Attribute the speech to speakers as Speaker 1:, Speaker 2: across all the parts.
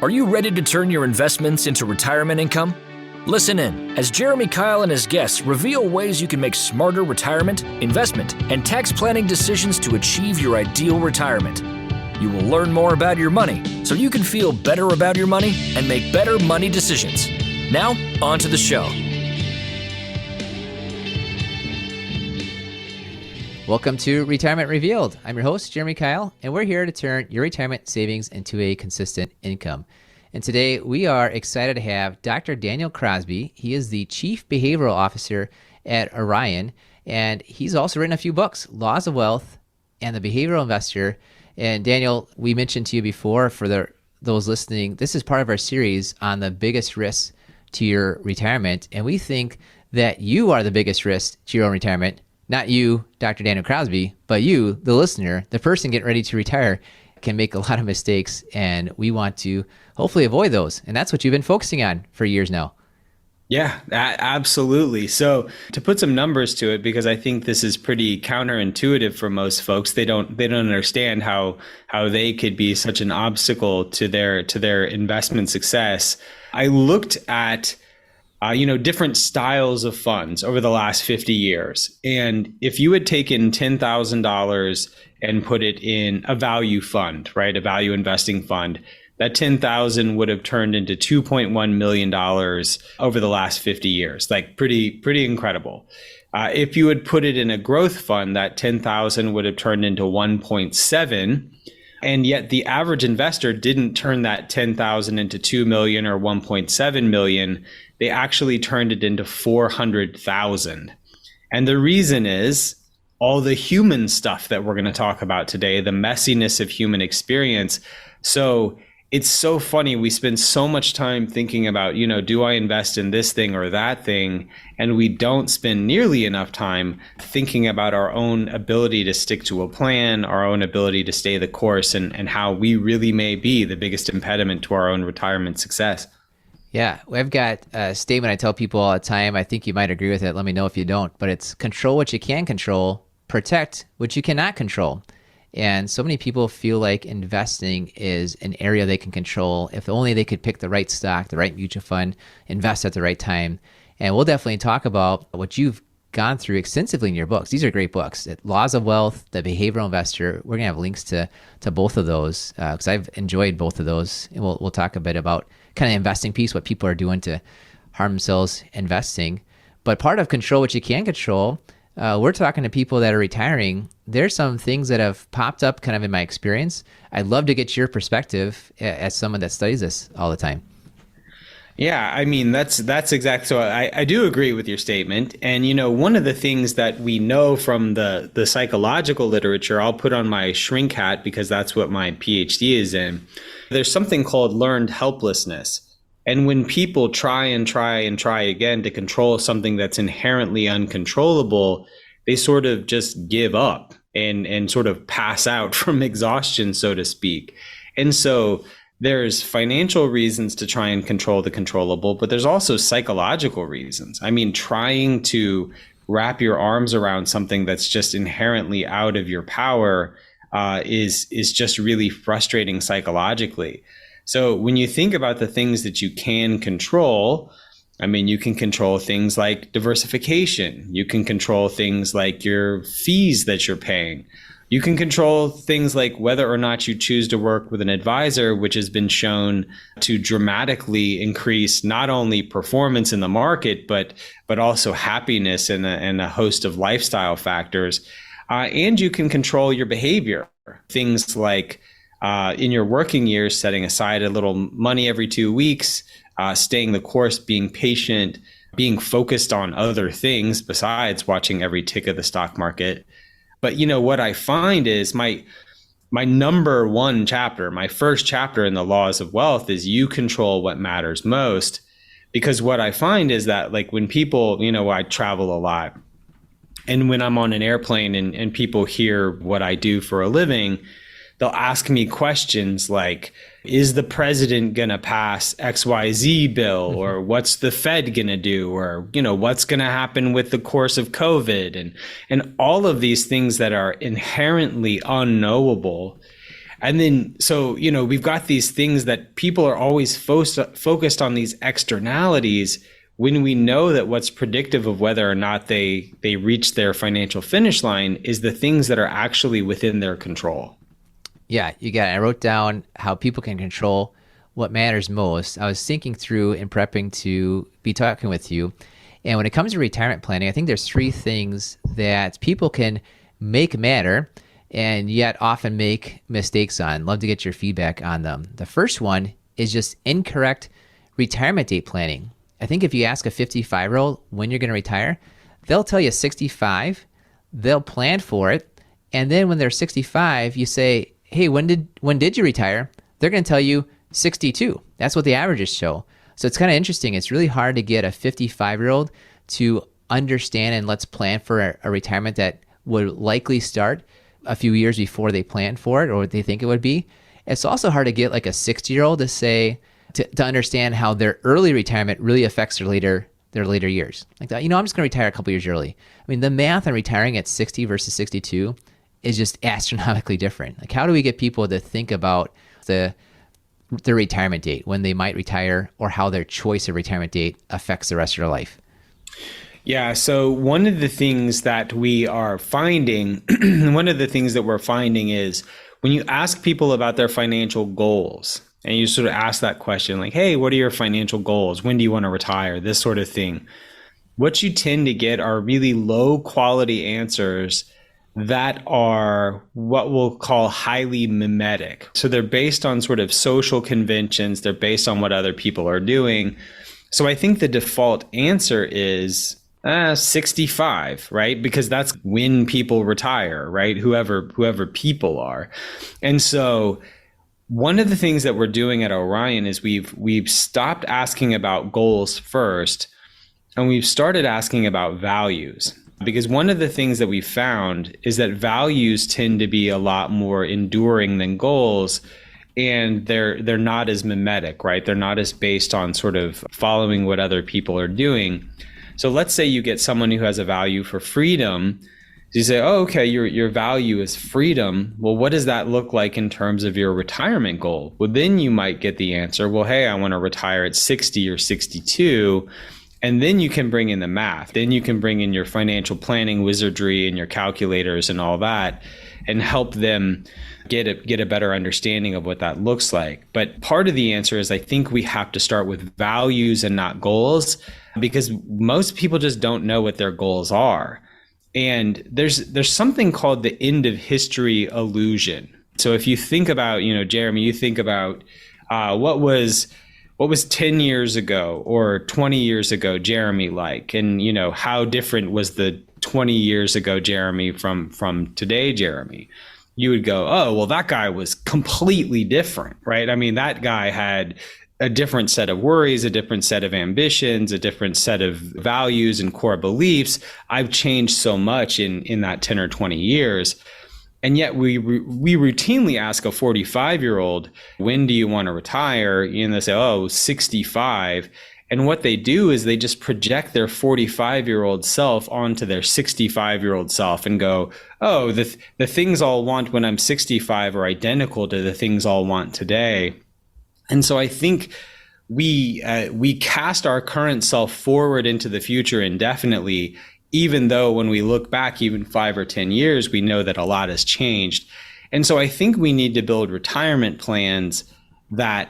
Speaker 1: Are you ready to turn your investments into retirement income? Listen in as Jeremy Kyle and his guests reveal ways you can make smarter retirement, investment, and tax planning decisions to achieve your ideal retirement. You will learn more about your money so you can feel better about your money and make better money decisions. Now, on to the show.
Speaker 2: Welcome to Retirement Revealed. I'm your host, Jeremy Kyle, and we're here to turn your retirement savings into a consistent income. And today we are excited to have Dr. Daniel Crosby. He is the Chief Behavioral Officer at Orion, and he's also written a few books, Laws of Wealth and The Behavioral Investor. And Daniel, we mentioned to you before, for those listening, this is part of our series on the biggest risks to your retirement. And we think that you are the biggest risk to your own retirement. Not you, Dr. Daniel Crosby, but you, the listener, the person getting ready to retire, can make a lot of mistakes, and we want to hopefully avoid those. And that's what you've been focusing on for years now.
Speaker 3: Yeah, absolutely. So to put some numbers to it, because I think this is pretty counterintuitive for most folks, they don't understand how they could be such an obstacle to their investment success. I looked at different styles of funds over the last 50 years. And if you had taken $10,000 and put it in a value fund, right, a value investing fund, that $10,000 would have turned into $2.1 million over the last 50 years, like pretty incredible. If you had put it in a growth fund, that $10,000 would have turned into 1.7. And yet the average investor didn't turn that $10,000 into 2 million or 1.7 million. They actually turned it into 400,000. And the reason is all the human stuff that we're going to talk about today, the messiness of human experience. So it's so funny. We spend so much time thinking about, do I invest in this thing or that thing? And we don't spend nearly enough time thinking about our own ability to stick to a plan, our own ability to stay the course, and how we really may be the biggest impediment to our own retirement success.
Speaker 2: Yeah, I've got a statement I tell people all the time. I think you might agree with it. Let me know if you don't. But it's control what you can control, protect what you cannot control. And so many people feel like investing is an area they can control. If only they could pick the right stock, the right mutual fund, invest at the right time. And we'll definitely talk about what you've gone through extensively in your books. These are great books. Laws of Wealth, The Behavioral Investor. We're going to have links to both of those because I've enjoyed both of those. And we'll talk a bit about kind of investing piece, what people are doing to harm themselves investing. But part of control what you can control, we're talking to people that are retiring. There's some things that have popped up kind of in my experience. I'd love to get your perspective as someone that studies this all the time.
Speaker 3: Yeah, I mean, that's exactly. So I do agree with your statement. And, one of the things that we know from the psychological literature, I'll put on my shrink hat because that's what my PhD is in. There's something called learned helplessness. And when people try and try and try again to control something that's inherently uncontrollable, they sort of just give up and sort of pass out from exhaustion, so to speak. And so there's financial reasons to try and control the controllable, but there's also psychological reasons. I mean, trying to wrap your arms around something that's just inherently out of your power is just really frustrating psychologically. So when you think about the things that you can control, I mean, you can control things like diversification. You can control things like your fees that you're paying. You can control things like whether or not you choose to work with an advisor, which has been shown to dramatically increase not only performance in the market, but also happiness and a host of lifestyle factors. And you can control your behavior. Things like in your working years, setting aside a little money every 2 weeks, staying the course, being patient, being focused on other things besides watching every tick of the stock market. But what I find is my number one chapter, my first chapter in the Laws of Wealth is you control what matters most. Because what I find is that like when people, I travel a lot, and when I'm on an airplane and people hear what I do for a living, they'll ask me questions like, is the president going to pass XYZ bill? Or what's the Fed going to do? Or, what's going to happen with the course of COVID? And all of these things that are inherently unknowable. And then, so, we've got these things that people are always focused on, these externalities, when we know that what's predictive of whether or not they reach their financial finish line is the things that are actually within their control.
Speaker 2: Yeah, you got it. I wrote down how people can control what matters most. I was thinking through and prepping to be talking with you. And when it comes to retirement planning, I think there's three things that people can make matter and yet often make mistakes on. Love to get your feedback on them. The first one is just incorrect retirement date planning. I think if you ask a 55-year-old when you're going to retire, they'll tell you 65, they'll plan for it, and then when they're 65, you say, hey, when did you retire? They're going to tell you 62. That's what the averages show. So it's kind of interesting. It's really hard to get a 55-year-old to understand and let's plan for a retirement that would likely start a few years before they plan for it or what they think it would be. It's also hard to get like a 60-year-old to say, to understand how their early retirement really affects their later years. Like that, I'm just going to retire a couple years early. I mean, the math on retiring at 60 versus 62 is just astronomically different. Like, how do we get people to think about their retirement date, when they might retire, or how their choice of retirement date affects the rest of their life?
Speaker 3: Yeah. So one of the things that we are finding, is when you ask people about their financial goals and you sort of ask that question, like, hey, what are your financial goals? When do you want to retire? This sort of thing. What you tend to get are really low quality answers that are what we'll call highly mimetic. So they're based on sort of social conventions. They're based on what other people are doing. So I think the default answer is 65, right? Because that's when people retire, right? Whoever people are. And so one of the things that we're doing at Orion is we've stopped asking about goals first, and we've started asking about values. Because one of the things that we found is that values tend to be a lot more enduring than goals, and they're not as mimetic, right? They're not as based on sort of following what other people are doing. So let's say you get someone who has a value for freedom. You say, oh, okay, your value is freedom. Well, what does that look like in terms of your retirement goal? Well, then you might get the answer, well, hey, I want to retire at 60 or 62. And then you can bring in the math. Then you can bring in your financial planning wizardry and your calculators and all that, and help them get a better understanding of what that looks like. But part of the answer is, I think we have to start with values and not goals, because most people just don't know what their goals are. And there's something called the end of history illusion. So if you think about, Jeremy, you think about what was 10 years ago or 20 years ago Jeremy like, and how different was the 20 years ago Jeremy from today Jeremy? You would go, oh, well, that guy was completely different, right? I mean, that guy had a different set of worries, a different set of ambitions, a different set of values and core beliefs. I've changed so much in that 10 or 20 years. And yet we routinely ask a 45-year-old, when do you want to retire? And they say, oh, 65. And what they do is they just project their 45-year-old self onto their 65-year-old self and go, oh, the things I'll want when I'm 65 are identical to the things I'll want today. And so I think we cast our current self forward into the future indefinitely, even though when we look back even 5 or 10 years, we know that a lot has changed. And so I think we need to build retirement plans that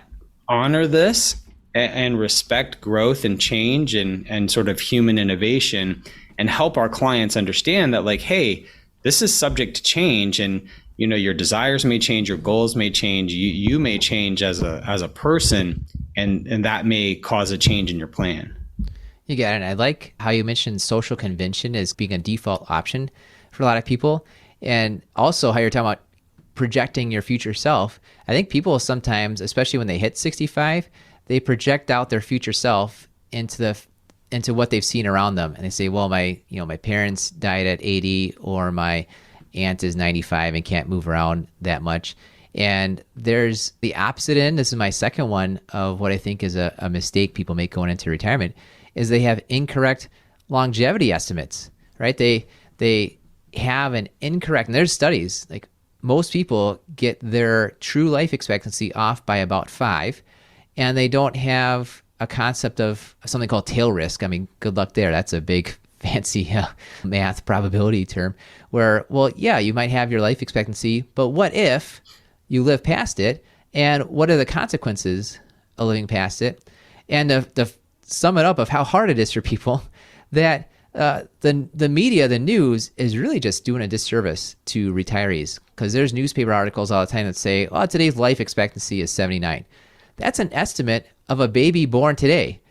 Speaker 3: honor this and respect growth and change and sort of human innovation, and help our clients understand that, like, hey, this is subject to change, and your desires may change, your goals may change, you may change as a person, and that may cause a change in your plan.
Speaker 2: You got it. I like how you mentioned social convention as being a default option for a lot of people, and also how you're talking about projecting your future self. I think people sometimes, especially when they hit 65, they project out their future self into what they've seen around them, and they say, well, my parents died at 80, or my aunt is 95 and can't move around that much. And there's the opposite end. This is my second one of what I think is a mistake people make going into retirement, is they have incorrect longevity estimates, right? They have an incorrect, and there's studies, like most people get their true life expectancy off by about 5, and they don't have a concept of something called tail risk. I mean, good luck there. That's a big fancy math probability term where, well, yeah, you might have your life expectancy, but what if you live past it? And what are the consequences of living past it? And to sum it up of how hard it is for people, that the media, the news, is really just doing a disservice to retirees, because there's newspaper articles all the time that say, oh, today's life expectancy is 79. That's an estimate of a baby born today.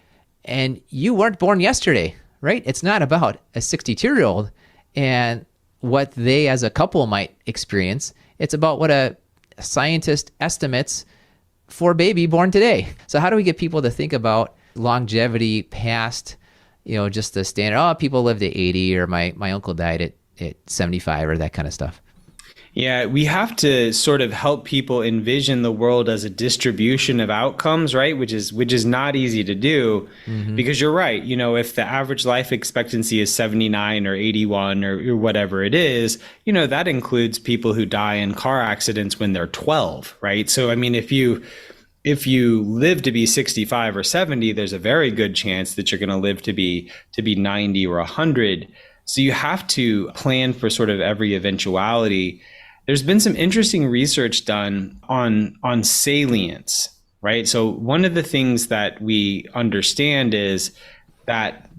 Speaker 2: And you weren't born yesterday, right? It's not about a 62-year-old and what they as a couple might experience. It's about what a scientist estimates for a baby born today. So how do we get people to think about longevity past, just the standard, oh, people lived at 80, or my uncle died at 75, or that kind of stuff?
Speaker 3: Yeah, we have to sort of help people envision the world as a distribution of outcomes, right? Which is not easy to do, because you're right. If the average life expectancy is 79 or 81 or whatever it is, that includes people who die in car accidents when they're 12, right? So, I mean, if you live to be 65 or 70, there's a very good chance that you're going to live to be 90 or 100. So you have to plan for sort of every eventuality. There's been some interesting research done on salience, right? So one of the things that we understand is that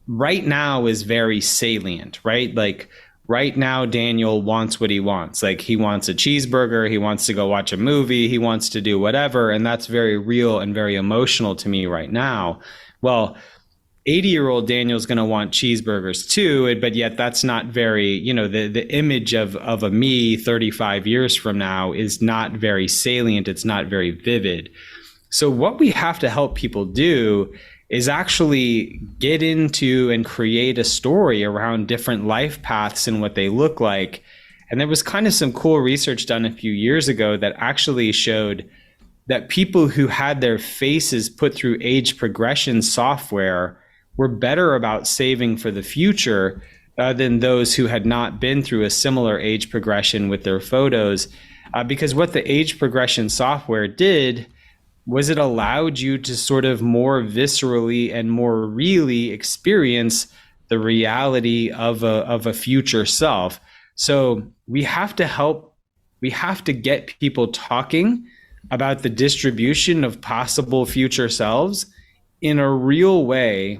Speaker 3: right now is very salient, right? Like right now, Daniel wants what he wants. Like he wants a cheeseburger, he wants to go watch a movie, he wants to do whatever. And that's very real and very emotional to me right now. Well, 80-year-old Daniel's going to want cheeseburgers too, but yet that's not very, the image of a me 35 years from now is not very salient. It's not very vivid. So what we have to help people do is actually get into and create a story around different life paths and what they look like. And there was kind of some cool research done a few years ago that actually showed that people who had their faces put through age progression software were better about saving for the future than those who had not been through a similar age progression with their photos. Because what the age progression software did was it allowed you to sort of more viscerally and more really experience the reality of a future self. So we have to get people talking about the distribution of possible future selves in a real way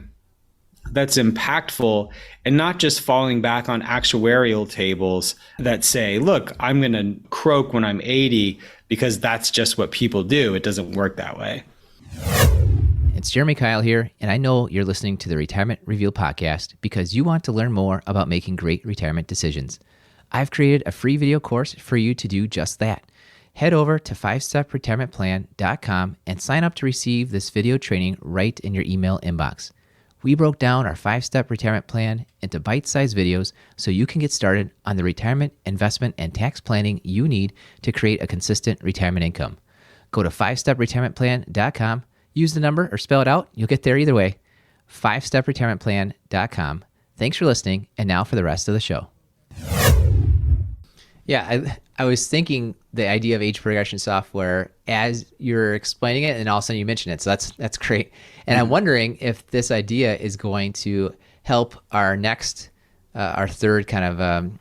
Speaker 3: that's impactful, and not just falling back on actuarial tables that say, look, I'm going to croak when I'm 80 because that's just what people do. It doesn't work that way.
Speaker 2: It's Jeremy Kyle here, and I know you're listening to the Retirement Reveal podcast because you want to learn more about making great retirement decisions. I've created a free video course for you to do just that. Head over to 5stepretirementplan.com and sign up to receive this video training right in your email inbox. We broke down our 5-step retirement plan into bite-sized videos so you can get started on the retirement, investment, and tax planning you need to create a consistent retirement income. Go to 5stepretirementplan.com, use the number or spell it out. You'll get there either way. 5stepretirementplan.com. Thanks for listening, and now for the rest of the show. Yeah, I was thinking the idea of age progression software as you're explaining it, and all of a sudden you mentioned it. So that's great. And I'm wondering if this idea is going to help our next, our third kind of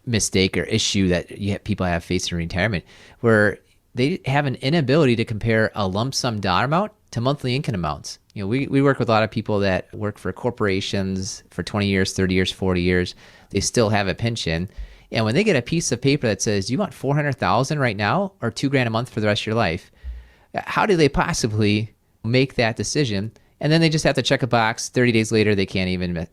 Speaker 2: mistake or issue that people have faced in retirement, where they have an inability to compare a lump sum dollar amount to monthly income amounts. We work with a lot of people that work for corporations for 20 years, 30 years, 40 years. They still have a pension. And when they get a piece of paper that says, you want $400,000 right now or $2,000 a month for the rest of your life, how do they possibly make that decision? And then they just have to check a box. 30 days later, they can't even,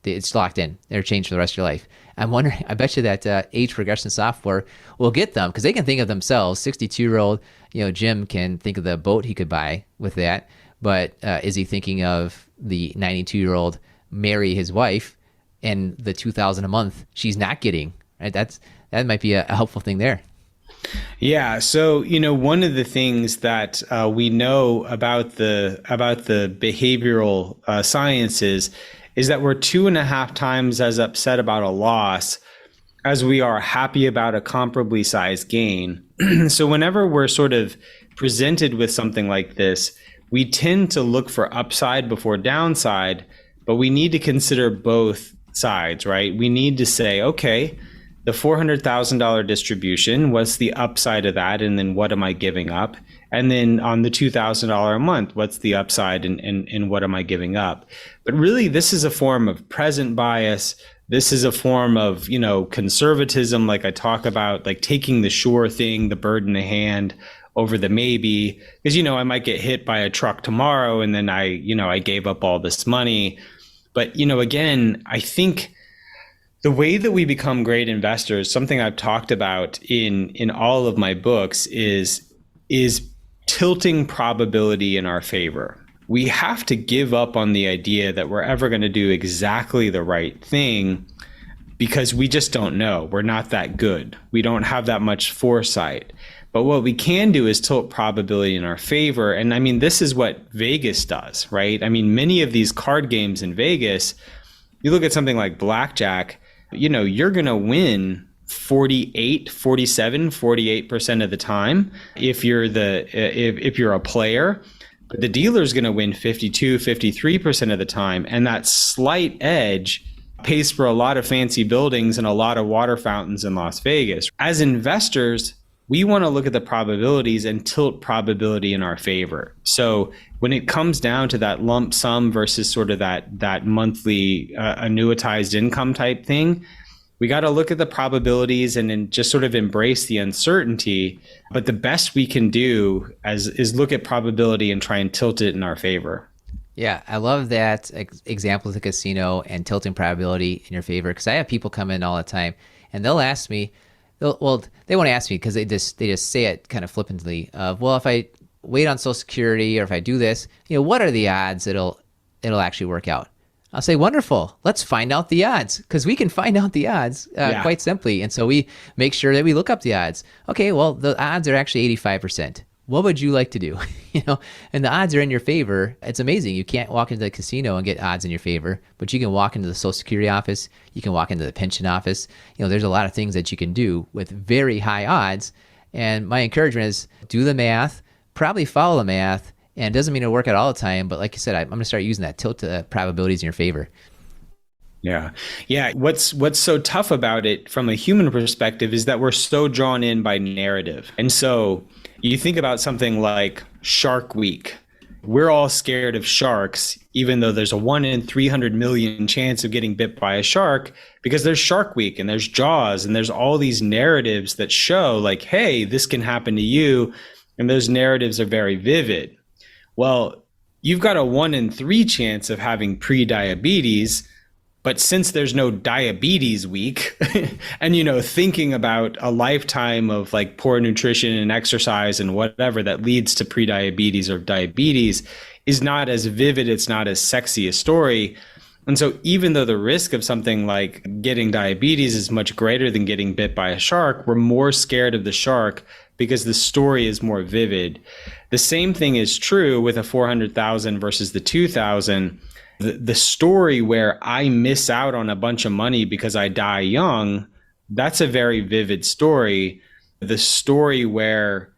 Speaker 2: it's locked in. They're changed for the rest of your life. I'm wondering, I bet you that age progression software will get them, because they can think of themselves. 62-year-old, Jim can think of the boat he could buy with that. But is he thinking of the 92-year-old Mary, his wife, and the $2,000 a month she's not getting? Right? That might be a helpful thing there.
Speaker 3: Yeah. So, one of the things that we know about the behavioral sciences is that we're 2.5 times as upset about a loss as we are happy about a comparably sized gain. So whenever we're sort of presented with something like this, we tend to look for upside before downside, but we need to consider both sides, right? We need to say, okay, the $400,000 distribution, what's the upside of that? And then what am I giving up? And then on the $2,000 a month, what's the upside and what am I giving up? But really, this is a form of present bias. This is a form of, conservatism, like I talk about, like taking the sure thing, the bird in the hand over the maybe, because, I might get hit by a truck tomorrow and then I gave up all this money. But, again, I think the way that we become great investors, something I've talked about in all of my books is tilting probability in our favor. We have to give up on the idea that we're ever going to do exactly the right thing because we just don't know. We're not that good. We don't have that much foresight. But what we can do is tilt probability in our favor. And I mean, this is what Vegas does, right? I mean, many of these card games in Vegas, you look at something like blackjack, you're going to win 48% of the time if you're if you're a player. But the dealer's going to win 53% of the time. And that slight edge pays for a lot of fancy buildings and a lot of water fountains in Las Vegas. As investors, we want to look at the probabilities and tilt probability in our favor. So when it comes down to that lump sum versus sort of that monthly annuitized income type thing, we got to look at the probabilities and then just sort of embrace the uncertainty. But the best we can do is look at probability and try and tilt it in our favor.
Speaker 2: Yeah, I love that example of the casino and tilting probability in your favor, because I have people come in all the time and they'll ask me, they won't ask me because they just say it kind of flippantly of, well, if I wait on Social Security or if I do this, what are the odds it'll actually work out? I'll say, wonderful. Let's find out the odds, because we can find out the odds quite simply. And so we make sure that we look up the odds. Okay, well, the odds are actually 85%. What would you like to do? And the odds are in your favor. It's amazing. You can't walk into the casino and get odds in your favor, but you can walk into the Social Security office. You can walk into the pension office. There's a lot of things that you can do with very high odds. And my encouragement is do the math, probably follow the math. And it doesn't mean it'll work out all the time, but like you said, I'm going to start using that tilt probabilities in your favor.
Speaker 3: Yeah. What's so tough about it from a human perspective is that we're so drawn in by narrative. And so you think about something like Shark Week. We're all scared of sharks, even though there's a 1 in 300 million chance of getting bit by a shark, because there's Shark Week and there's Jaws and there's all these narratives that show like, hey, this can happen to you. And those narratives are very vivid. Well, you've got a 1 in 3 chance of having pre-diabetes, but since there's no diabetes week and, thinking about a lifetime of like poor nutrition and exercise and whatever that leads to pre-diabetes or diabetes is not as vivid, it's not as sexy a story. And so even though the risk of something like getting diabetes is much greater than getting bit by a shark, we're more scared of the shark because the story is more vivid. The same thing is true with a 400,000 versus the 2,000. The story where I miss out on a bunch of money because I die young, that's a very vivid story. The story where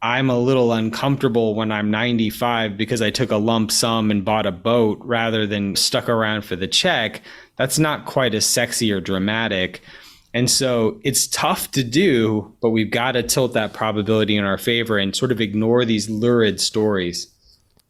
Speaker 3: I'm a little uncomfortable when I'm 95 because I took a lump sum and bought a boat rather than stuck around for the check, that's not quite as sexy or dramatic. And so it's tough to do, but we've got to tilt that probability in our favor and sort of ignore these lurid stories.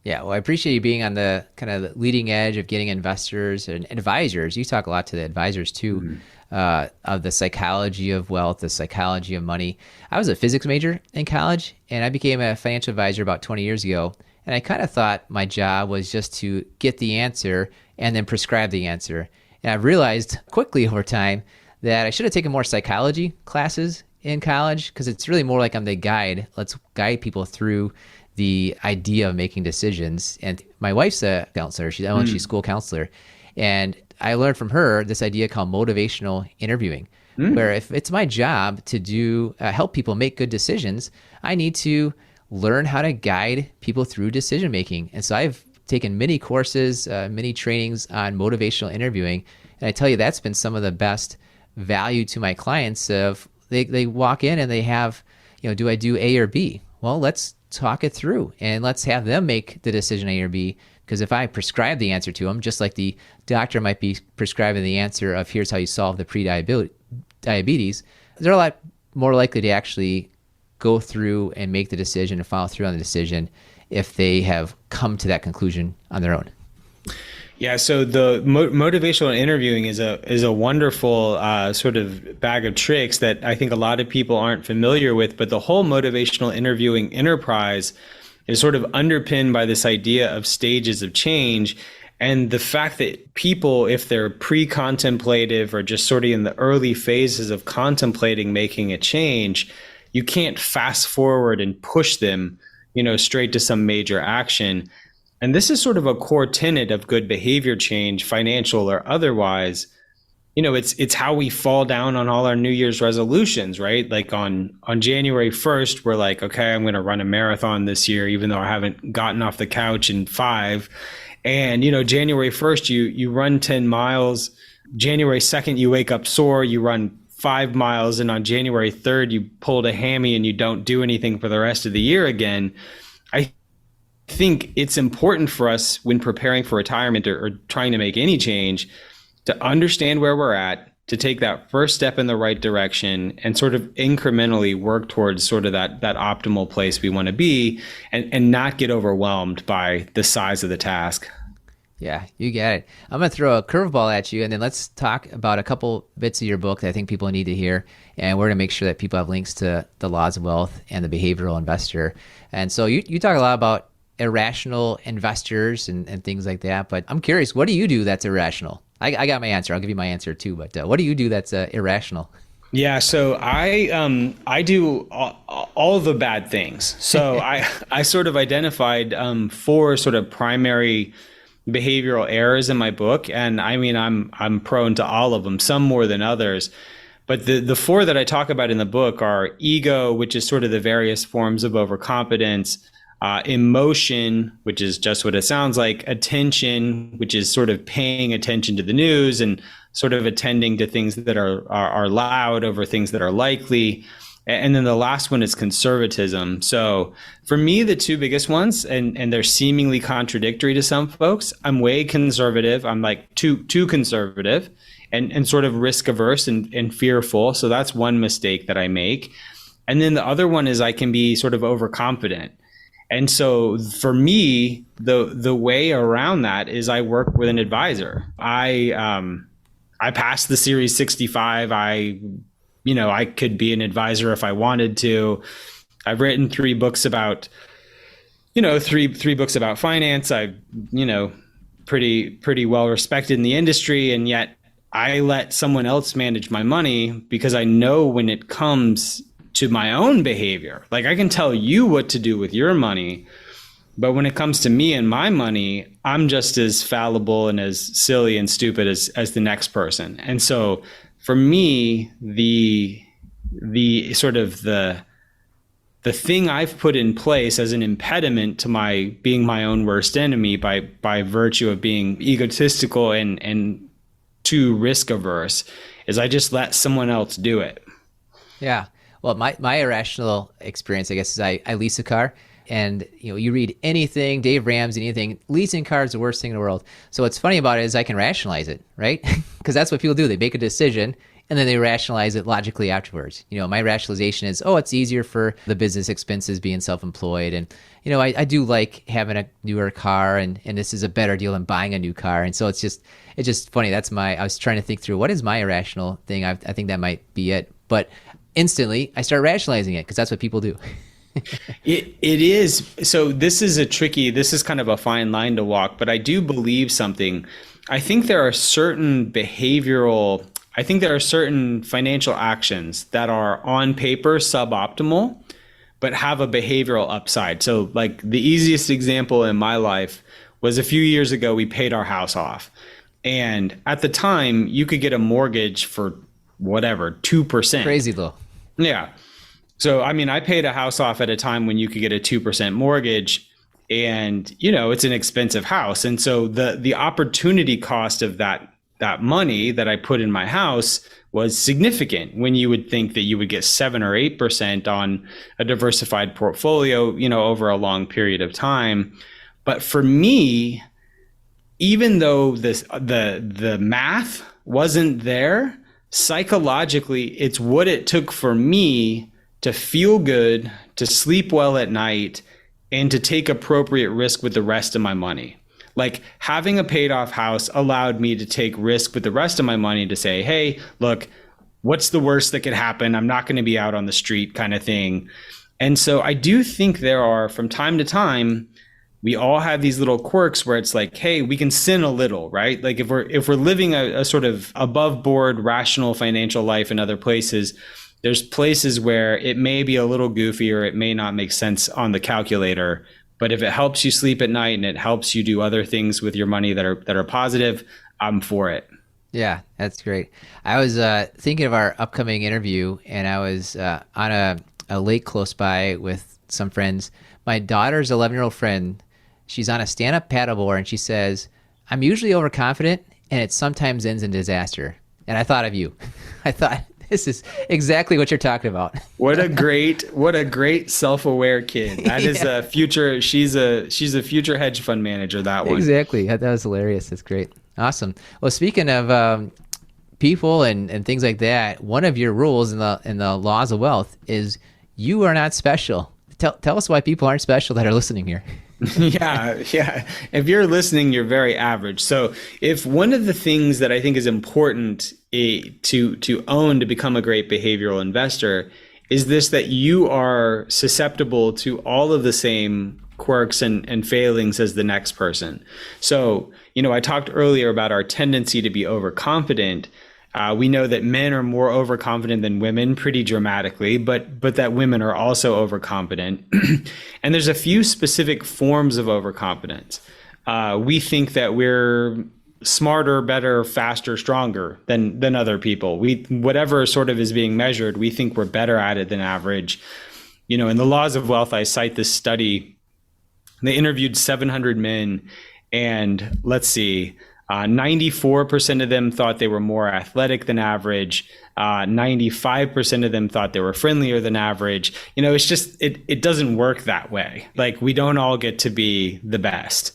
Speaker 2: Yeah, well, I appreciate you being on the kind of the leading edge of getting investors and advisors. You talk a lot to the advisors too, of the psychology of wealth, the psychology of money. I was a physics major in college, and I became a financial advisor about 20 years ago. And I kind of thought my job was just to get the answer and then prescribe the answer. And I realized quickly over time that I should have taken more psychology classes in college, because it's really more like I'm the guide. Let's guide people through the idea of making decisions. And my wife's a counselor. She's an elementary school counselor. And I learned from her this idea called motivational interviewing, where if it's my job to do help people make good decisions, I need to learn how to guide people through decision making. And so I've taken many courses, many trainings on motivational interviewing. And I tell you, that's been some of the best value to my clients of they walk in and they have, do I do A or B? Well, let's talk it through and let's have them make the decision A or B. Because if I prescribe the answer to them, just like the doctor might be prescribing the answer of here's how you solve the diabetes, they're a lot more likely to actually go through and make the decision and follow through on the decision if they have come to that conclusion on their own.
Speaker 3: Yeah, so the motivational interviewing is a wonderful sort of bag of tricks that I think a lot of people aren't familiar with. But the whole motivational interviewing enterprise is sort of underpinned by this idea of stages of change. And the fact that people, if they're pre-contemplative or just sort of in the early phases of contemplating making a change, you can't fast forward and push them, straight to some major action. And this is sort of a core tenet of good behavior change, financial or otherwise. It's how we fall down on all our New Year's resolutions, right? Like on January 1st, we're like, okay, I'm going to run a marathon this year, even though I haven't gotten off the couch in 5. And, January 1st, you run 10 miles. January 2nd, you wake up sore, you run 5 miles. And on January 3rd, you pulled a hammy and you don't do anything for the rest of the year again. I think it's important for us when preparing for retirement or trying to make any change to understand where we're at, to take that first step in the right direction and sort of incrementally work towards sort of that optimal place we want to be and not get overwhelmed by the size of the task.
Speaker 2: Yeah, you got it. I'm going to throw a curveball at you, and then let's talk about a couple bits of your book that I think people need to hear. And we're going to make sure that people have links to The Laws of Wealth and The Behavioral Investor. And so you talk a lot about irrational investors and things like that. But I'm curious, what do you do that's irrational? I got my answer. I'll give you my answer too. But what do you do that's irrational?
Speaker 3: Yeah, so I do all the bad things. So I sort of identified 4 sort of primary behavioral errors in my book, and I mean I'm prone to all of them, some more than others. But the 4 that I talk about in the book are ego, which is sort of the various forms of overconfidence. Emotion, which is just what it sounds like, attention, which is sort of paying attention to the news and sort of attending to things that are loud over things that are likely. And then the last one is conservatism. So for me, the 2 biggest ones, and they're seemingly contradictory to some folks, I'm way conservative. I'm like too conservative and sort of risk averse and fearful. So that's one mistake that I make. And then the other one is I can be sort of overconfident. And so for me, the way around that is I work with an advisor. I passed the Series 65. I could be an advisor if I wanted to. I've written 3 books about, three books about finance. I've, pretty well respected in the industry. And yet I let someone else manage my money because I know when it comes to my own behavior, like I can tell you what to do with your money, but when it comes to me and my money, I'm just as fallible and as silly and stupid as the next person. And so for me, the sort of the thing I've put in place as an impediment to my being my own worst enemy by virtue of being egotistical and too risk averse is I just let someone else do it.
Speaker 2: Yeah. Well, my irrational experience, I guess, is I lease a car, and you read anything, Dave Ramsey, anything, leasing cars is the worst thing in the world. So what's funny about it is I can rationalize it, right? Because that's what people do. They make a decision and then they rationalize it logically afterwards. My rationalization is, it's easier for the business expenses being self-employed, and I do like having a newer car, and this is a better deal than buying a new car. And so it's just funny. I was trying to think through what is my irrational thing. I think that might be it, but instantly I start rationalizing it because that's what people do.
Speaker 3: It is. So this is kind of a fine line to walk, but I do believe something. I think there are certain financial actions that are on paper suboptimal, but have a behavioral upside. So like the easiest example in my life was a few years ago, we paid our house off. And at the time you could get a mortgage for whatever, 2%.
Speaker 2: Crazy though.
Speaker 3: Yeah. So, I mean, I paid a house off at a time when you could get a 2% mortgage, and, it's an expensive house. And so the opportunity cost of that that money that I put in my house was significant, when you would think that you would get 7 or 8% on a diversified portfolio, over a long period of time. But for me, even though the math wasn't there, psychologically, it's what it took for me to feel good, to sleep well at night, and to take appropriate risk with the rest of my money. Like, having a paid off house allowed me to take risk with the rest of my money, to say, hey, look, what's the worst that could happen? I'm not going to be out on the street, kind of thing. And so I do think there are, from time to time, we all have these little quirks where it's like, hey, we can sin a little, right? Like, if we're living a sort of above board, rational financial life in other places, there's places where it may be a little goofy, or it may not make sense on the calculator. But if it helps you sleep at night and it helps you do other things with your money that are positive, I'm for it.
Speaker 2: Yeah, that's great. I was thinking of our upcoming interview, and I was on a lake close by with some friends. My daughter's 11-year-old friend, she's on a stand-up paddleboard, and she says, I'm usually overconfident, and it sometimes ends in disaster. And I thought of you. I thought, this is exactly what you're talking about.
Speaker 3: What a great self-aware kid. That is a future. She's a future hedge fund manager. That one.
Speaker 2: Exactly. That was hilarious. That's great. Awesome. Well, speaking of people and things like that, one of your rules in the laws of wealth is you are not special. Tell us why people aren't special that are listening here.
Speaker 3: Yeah. If you're listening, you're very average. So if one of the things that I think is important to own to become a great behavioral investor is this, that you are susceptible to all of the same quirks and failings as the next person. So, I talked earlier about our tendency to be overconfident. We know that men are more overconfident than women, pretty dramatically, but that women are also overconfident. And there's a few specific forms of overconfidence. We think that we're smarter, better, faster, stronger than other people. Whatever sort of is being measured, we think we're better at it than average. In the Laws of Wealth, I cite this study. They interviewed 700 men, and let's see, 94% of them thought they were more athletic than average. 95% of them thought they were friendlier than average. It's just, it doesn't work that way. Like, we don't all get to be the best.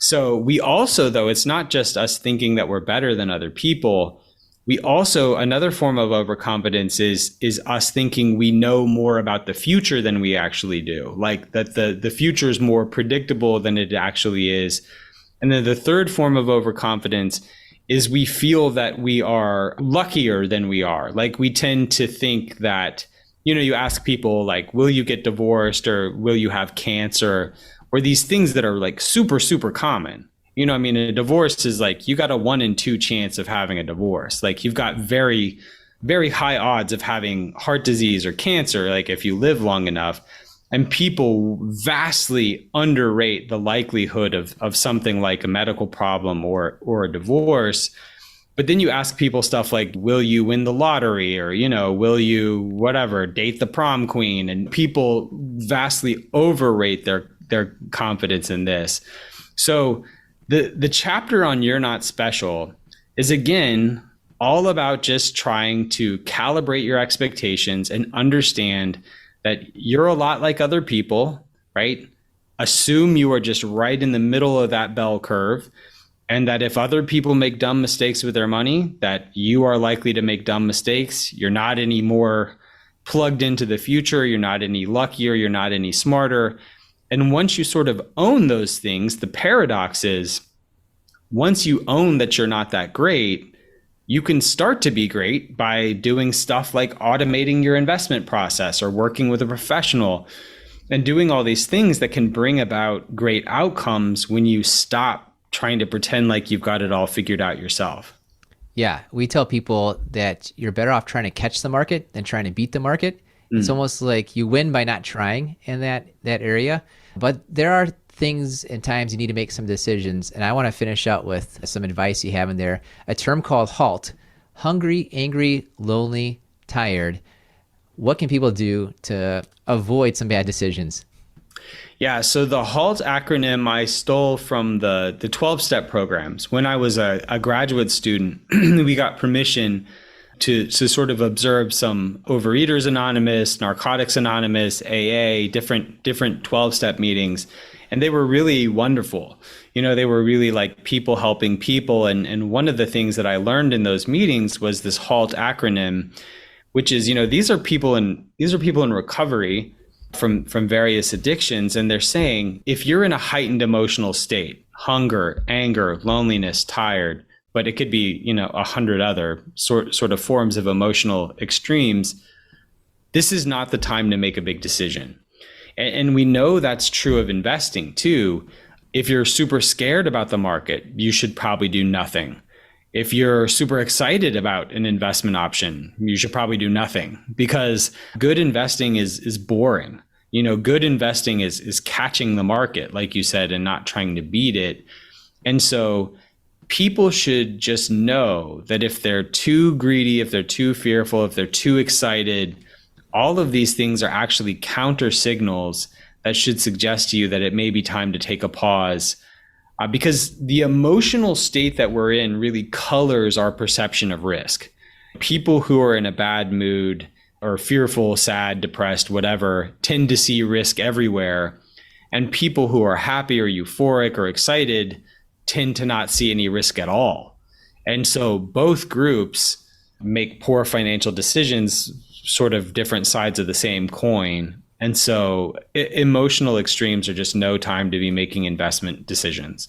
Speaker 3: So we also, though, it's not just us thinking that we're better than other people. We also, another form of overconfidence is us thinking we know more about the future than we actually do. Like, that the future is more predictable than it actually is. And then the third form of overconfidence is we feel that we are luckier than we are. Like, we tend to think that, you ask people, like, will you get divorced, or will you have cancer, or these things that are like super, super common. A divorce is like, you got a 1 in 2 chance of having a divorce. Like, you've got very, very high odds of having heart disease or cancer, like, if you live long enough. And people vastly underrate the likelihood of something like a medical problem or a divorce. But then you ask people stuff like, will you win the lottery, or, will you whatever, date the prom queen? And people vastly overrate their confidence in this. So the chapter on You're Not Special is, again, all about just trying to calibrate your expectations and understand that you're a lot like other people, right? Assume you are just right in the middle of that bell curve, and that if other people make dumb mistakes with their money, that you are likely to make dumb mistakes. You're not any more plugged into the future. You're not any luckier. You're not any smarter. And once you sort of own those things, the paradox is, once you own that you're not that great, you can start to be great by doing stuff like automating your investment process, or working with a professional, and doing all these things that can bring about great outcomes when you stop trying to pretend like you've got it all figured out yourself.
Speaker 2: Yeah, we tell people that you're better off trying to catch the market than trying to beat the market. It's almost like you win by not trying in that area. But there are things and times you need to make some decisions. And I want to finish out with some advice you have in there. A term called HALT: hungry, angry, lonely, tired. What can people do to avoid some bad decisions?
Speaker 3: Yeah, so the HALT acronym I stole from the 12-step programs. When I was a graduate student, we got permission to sort of observe some Overeaters Anonymous, Narcotics Anonymous, AA, different 12-step meetings. And they were really wonderful. They were really like people helping people. And one of the things that I learned in those meetings was this HALT acronym, which is, these are people in recovery from various addictions. And they're saying, if you're in a heightened emotional state, hunger, anger, loneliness, tired, but it could be, 100 other sort of forms of emotional extremes, this is not the time to make a big decision. And we know that's true of investing too. If you're super scared about the market, you should probably do nothing. If you're super excited about an investment option, you should probably do nothing, because good investing is boring. Good investing is catching the market, like you said, and not trying to beat it. And so people should just know that if they're too greedy, if they're too fearful, if they're too excited, all of these things are actually counter signals that should suggest to you that it may be time to take a pause, because the emotional state that we're in really colors our perception of risk. People who are in a bad mood or fearful, sad, depressed, whatever, tend to see risk everywhere. And people who are happy or euphoric or excited tend to not see any risk at all. And so both groups make poor financial decisions, sort of different sides of the same coin. And so emotional extremes are just no time to be making investment decisions.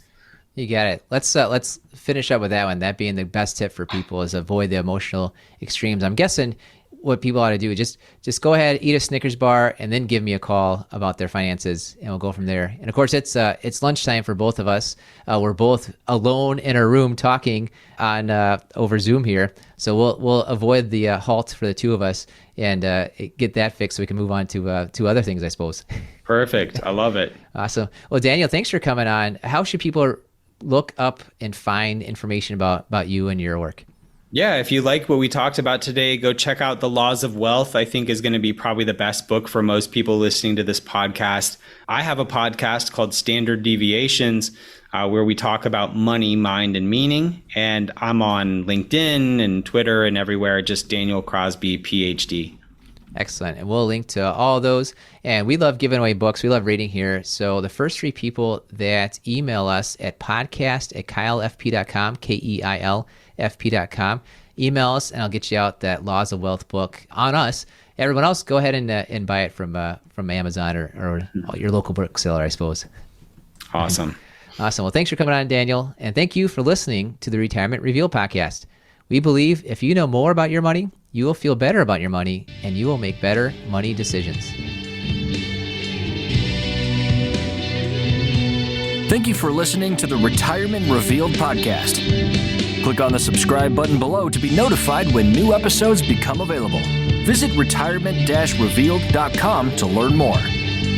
Speaker 2: You got it. Let's finish up with that one. That being the best tip for people is avoid the emotional extremes. I'm guessing what people ought to do is just go ahead, eat a Snickers bar, and then give me a call about their finances, and we'll go from there. And of course, it's lunchtime for both of us. We're both alone in a room talking on over Zoom here, so we'll avoid the HALT for the two of us and get that fixed so we can move on to other things, I suppose.
Speaker 3: Perfect. I love it.
Speaker 2: Awesome. Well, Daniel, thanks for coming on. How should people look up and find information about you and your work?
Speaker 3: Yeah, if you like what we talked about today, go check out The Laws of Wealth. I think is going to be probably the best book for most people listening to this podcast. I have a podcast called Standard Deviations, where we talk about money, mind, and meaning. And I'm on LinkedIn and Twitter and everywhere, just Daniel Crosby, PhD.
Speaker 2: Excellent. And we'll link to all of those. And we love giving away books. We love reading here. So the first 3 people that email us at podcast@keilfp.com, KEILFP.com, email us and I'll get you out that Laws of Wealth book on us. Everyone else, go ahead and buy it from Amazon or your local bookseller, I suppose.
Speaker 3: Awesome.
Speaker 2: Awesome. Well, thanks for coming on, Daniel. And thank you for listening to the Retirement Reveal podcast. We believe if you know more about your money, you will feel better about your money and you will make better money decisions.
Speaker 1: Thank you for listening to the Retirement Revealed podcast. Click on the subscribe button below to be notified when new episodes become available. Visit retirement-revealed.com to learn more.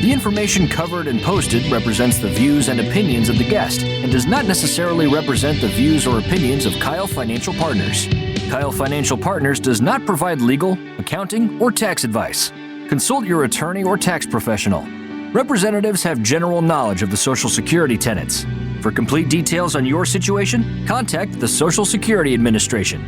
Speaker 1: The information covered and posted represents the views and opinions of the guest and does not necessarily represent the views or opinions of Keil Financial Partners. Keil Financial Partners does not provide legal, accounting, or tax advice. Consult your attorney or tax professional. Representatives have general knowledge of the Social Security tenets. For complete details on your situation, contact the Social Security Administration.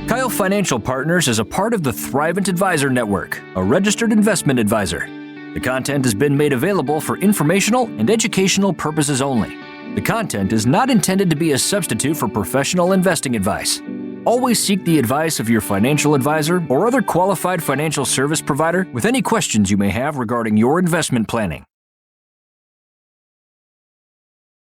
Speaker 1: Keil Financial Partners is a part of the Thrivent Advisor Network, a registered investment advisor. The content has been made available for informational and educational purposes only. The content is not intended to be a substitute for professional investing advice. Always seek the advice of your financial advisor or other qualified financial service provider with any questions you may have regarding your investment planning.